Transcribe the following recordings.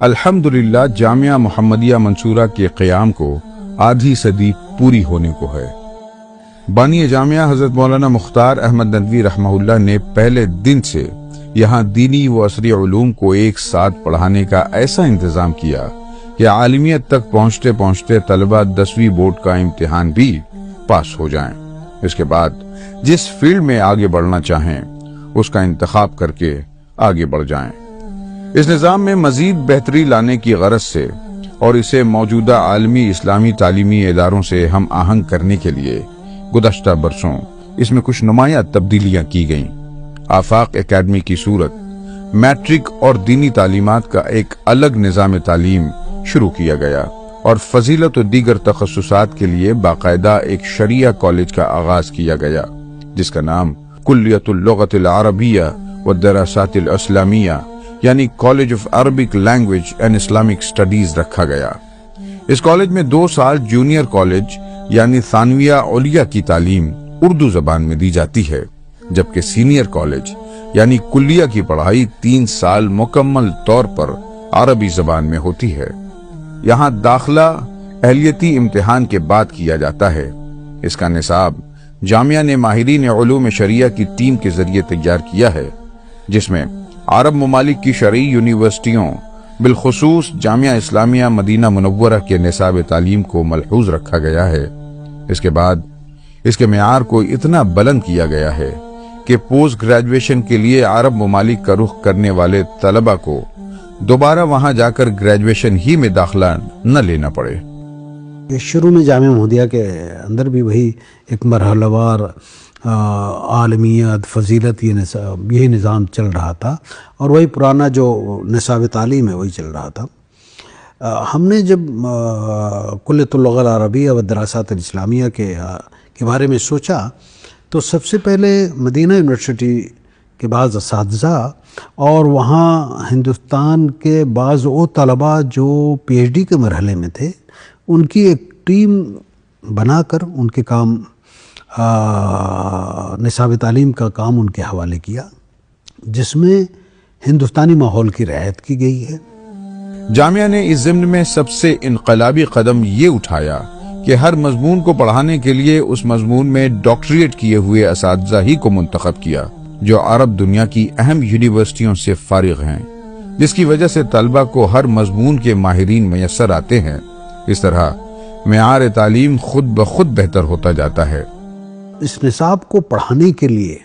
अल्हम्दुलिल्लाह जामिया मुहम्मदिया मंसूरा के क़याम को आधी सदी पूरी होने को है। बानी जामिया हजरत मौलाना मुख्तार अहमद नदवी रहमहुल्लाह ने पहले दिन से यहाँ दीनी व असरी उलूम को एक साथ पढ़ाने का ऐसा इंतजाम किया कि आलिमियत तक पहुँचते पहुँचते तलबा 10वीं बोर्ड का इम्तिहान भी पास हो जाएं। इसके बाद जिस फील्ड में आगे बढ़ना चाहें उसका इंतखाब करके आगे बढ़ जाएं। इस निज़ाम में मजीद बेहतरी लाने की गरज से और इसे मौजूदा आलमी इस्लामी तालीमी इदारों से हम आहंग करने के लिए गुज़श्ता बरसों इसमें कुछ नुमाया तब्दीलियां की गईं। आफाक एकेडमी की सूरत मैट्रिक और दीनी तालीमात का एक अलग निज़ाम तालीम शुरू किया गया और फजीलत और दीगर तखस्सुसात के लिए बाकायदा एक शरिया कॉलेज का आगाज किया गया, जिसका नाम कुल्लियतुल लुगतिल अरबिया व दरासातिल इस्लामिया यानी college of Arabic language and Islamic studies रखा गया। इस कॉलेज में 2 साल जूनियर कॉलेज यानी सानविया औलिया की तालीम उर्दू जबान में दी जाती है, जबकि सीनियर कॉलेज यानी कुल्लिया की पढ़ाई 3 साल मुकम्मल तौर पर अरबी जबान में होती है। यहाँ दाखिला अहलियती इम्तिहान के बाद किया जाता है। इसका निसाब जामिया ने माहिरीन उलूम शरिया की टीम के जरिए तैयार किया है, जिसमें अरब ममालिक की शरई यूनिवर्सिटियों बिलखुसूस जामिया इस्लामिया मदीना मुनव्वरा के निसाब तालीम को मलहूज रखा गया है। इसके बाद इसके मेयार को इतना बुलंद किया गया है कि पोस्ट ग्रेजुएशन के लिए अरब ममालिक का रुख करने वाले तलबा को दोबारा वहां जाकर ग्रेजुएशन ही में दाखिला न लेना पड़े। शुरू में जामिया मुहम्मदिया के अंदर भी वही एक मरहलावार आलमियत फजीलत यही निज़ाम चल रहा था और वही पुराना जो निसाब तालीम है वही चल रहा था। हमने जब कुल्लियतुल लुगत अरबिया व दरासातिल इस्लामिया के बारे में सोचा तो सबसे पहले मदीना यूनिवर्सिटी के बाज़ असातिज़ा और वहाँ हिंदुस्तान के बाज़ वो तलबा जो PhD के मरहले में थे उनकी एक टीम बनाकर उनके काम निसाब तालीम का काम उनके हवाले किया, जिसमें हिंदुस्तानी माहौल की रियायत की गई है। जामिया ने इस ज़िम्न में सबसे इनकलाबी कदम ये उठाया कि हर मजमून को पढ़ाने के लिए उस मजमून में डॉक्टरेट किए हुए असातिज़ा ही को मुंतखब किया जो अरब दुनिया की अहम यूनिवर्सिटियों से फारिग हैं, जिसकी वजह से तलबा को हर मजमून के माहिरीन मैसर आते हैं। इस तरह मेयार तालीम खुद ब खुद बेहतर होता जाता है। इस निसाब को पढ़ाने के लिए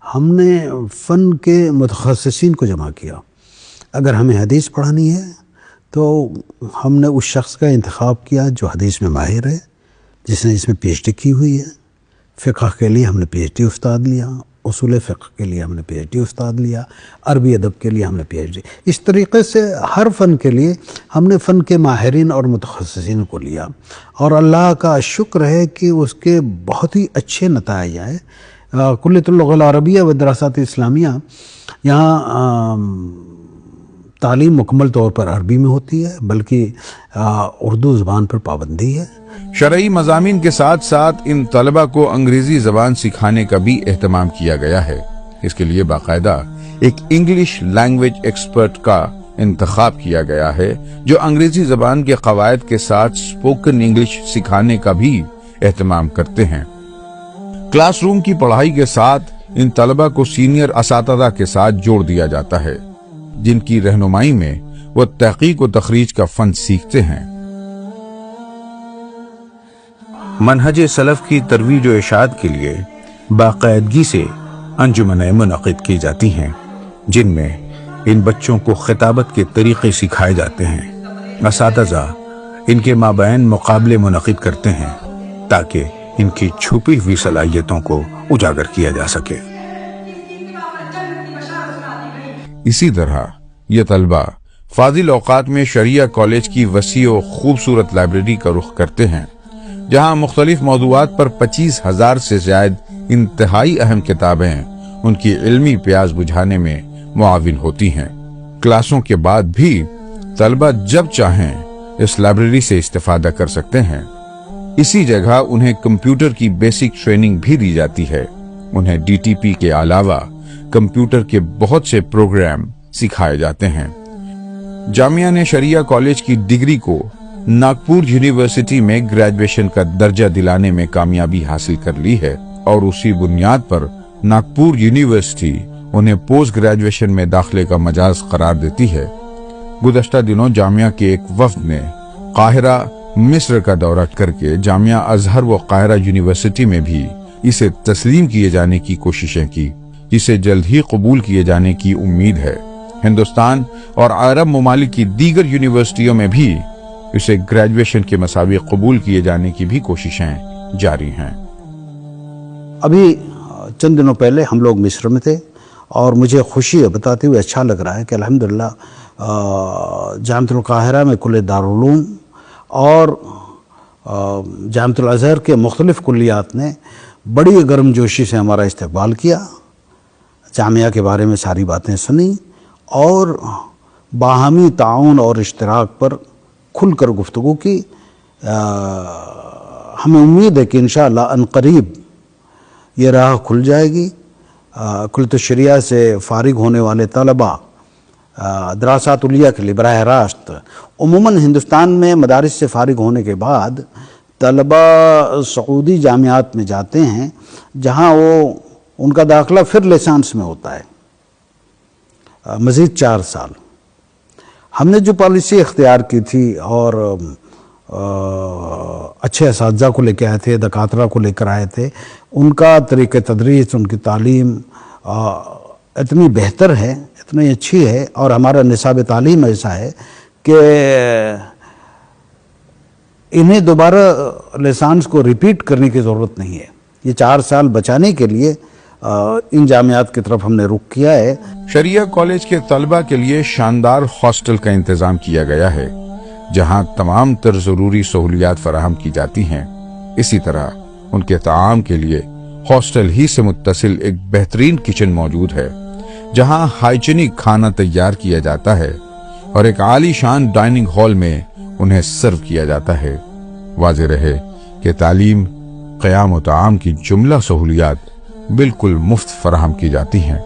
हमने फ़न के मुतखस्सिसीन को जमा किया। अगर हमें हदीस पढ़ानी है तो हमने उस शख्स का इंतखाब किया जो हदीस में माहिर है, जिसने इसमें PhD की हुई है। फ़िक़्ह के लिए हमने PhD उस्ताद लिया, उसूल फ़िक़्ह के लिए हमने PhD उस्ताद लिया, अरबी अदब के लिए हमने PhD। इस तरीक़े से हर फ़न के लिए हमने फ़न के माहिरीन और मुतखस्सिसीन को लिया और अल्लाह का शुक्र है कि उसके बहुत ही अच्छे नताइज आए। कुल्लियतुल लुगत अरबिया व दरासातिल इस्लामिया यहाँ तालीम मुकम्मल तौर पर अरबी में होती है, बल्कि उर्दू ज़बान पर पाबंदी है। शरई मज़ामीन के साथ साथ इन तलबा को अंग्रेजी ज़बान सिखाने का भी एहतमाम किया गया है। इसके लिए बाकायदा एक इंग्लिश लैंग्वेज एक्सपर्ट का इंतखाब किया गया है जो अंग्रेजी ज़बान के क़वायद के साथ स्पोकन इंग्लिश सिखाने का भी एहतमाम करते हैं। क्लासरूम की पढ़ाई के साथ इन तलबा को सीनियर असातिज़ा के साथ जोड़ दिया जाता है, जिनकी रहनुमाई में वो तहकीक व तखरीज का फन सीखते हैं। मनहज सलफ की तरवीज व इरशाद के लिए बाकायदगी से अंजुमनें मुनक़िद की जाती हैं, जिनमें इन बच्चों को खिताबत के तरीक़े सिखाए जाते हैं। असातिज़ा इनके माबैन मुक़ाबले मुनक़िद करते हैं ताकि इनकी छुपी हुई सलाहियतों को उजागर किया जा सके। इसी तरह ये तलबा फाजिल औक़ात में शरिया कॉलेज की वसी व खूबसूरत लाइब्रेरी का रुख करते हैं, जहाँ मुख्तलिफ मौज़ूआत पर 25,000 से ज़्यादा इंतहाई अहम किताबें उनकी इल्मी प्यास बुझाने में मुआविन होती हैं। क्लासों के बाद भी तलबा जब चाहें इस लाइब्रेरी से इस्तेफादा कर सकते हैं। इसी जगह उन्हें कंप्यूटर की बेसिक ट्रेनिंग भी दी जाती है। उन्हें DTP के अलावा कंप्यूटर के बहुत से प्रोग्राम सिखाए जाते हैं। जामिया ने शरिया कॉलेज की डिग्री को नागपुर यूनिवर्सिटी में ग्रेजुएशन का दर्जा दिलाने में कामयाबी हासिल कर ली है और उसी बुनियाद पर नागपुर यूनिवर्सिटी उन्हें पोस्ट ग्रेजुएशन में दाखिले का मजाज करार देती है। गुज़श्ता दिनों जामिया के एक वफ्द ने काहिरा मिस्र का दौरा करके जामिया अजहर व काहिरा यूनिवर्सिटी में भी इसे तस्लीम किए जाने की कोशिशें की, जिसे जल्द ही कबूल किए जाने की उम्मीद है। हिंदुस्तान और अरब ममालिक की दीगर यूनिवर्सिटियों में भी इसे ग्रेजुएशन के मसावी कबूल किए जाने की भी कोशिशें जारी हैं। अभी चंद दिनों पहले हम लोग मिस्र में थे और मुझे खुशी है बताते हुए अच्छा लग रहा है कि अल्हम्दुलिल्लाह जामिअतुल काहिरा में कुल्ले दारुल उलूम और जामिअतुल अज़हर के मुख्तलिफ़ कुल्लियात ने बड़ी गर्मजोशी से हमारा इस्तकबाल किया, जामिया के बारे में सारी बातें सुनी और बाहमी ताउन और इश्तराक पर खुलकर गुफ्तगू की। हमें उम्मीद है कि इंशाअल्लाह अनकरीब ये राह खुल जाएगी। कुल्लियत शरिया से फ़ारिग होने वाले तलबा दरासात उलिया के लिए बराह रास्त उमूमन हिंदुस्तान में मदारिस से फ़ारिग होने के बाद तलबा सऊदी जामियात में जाते हैं, जहाँ वो उनका दाखिला फिर लाइसेंस में होता है मज़ीद 4 साल। हमने जो पॉलिसी इख्तियार की थी और अच्छे असातिज़ा को लेकर आए थे, दकातरा को लेकर आए थे, उनका तरीक़े तदरीस, उनकी तालीम इतनी बेहतर है, इतनी अच्छी है और हमारा निसाब तालीम ऐसा है कि इन्हें दोबारा लाइसेंस को रिपीट करने की ज़रूरत नहीं है। ये 4 साल बचाने के लिए इन जामियात की तरफ हमने रुख किया है। शरिया कॉलेज के तलबा के लिए शानदार हॉस्टल का इंतजाम किया गया है, जहां तमाम तर ज़रूरी सहूलियात फराहम की जाती हैं। इसी तरह उनके ताआम के लिए हॉस्टल ही से मुत्तसिल एक बेहतरीन किचन मौजूद है, जहां हाइजीनिक खाना तैयार किया जाता है और एक आलीशान डाइनिंग हॉल में उन्हें सर्व किया जाता है। वाज़ेह रहे कि तालीम, क़याम व ताआम की जुमला सहूलियात बिल्कुल मुफ्त फराहम की जाती हैं।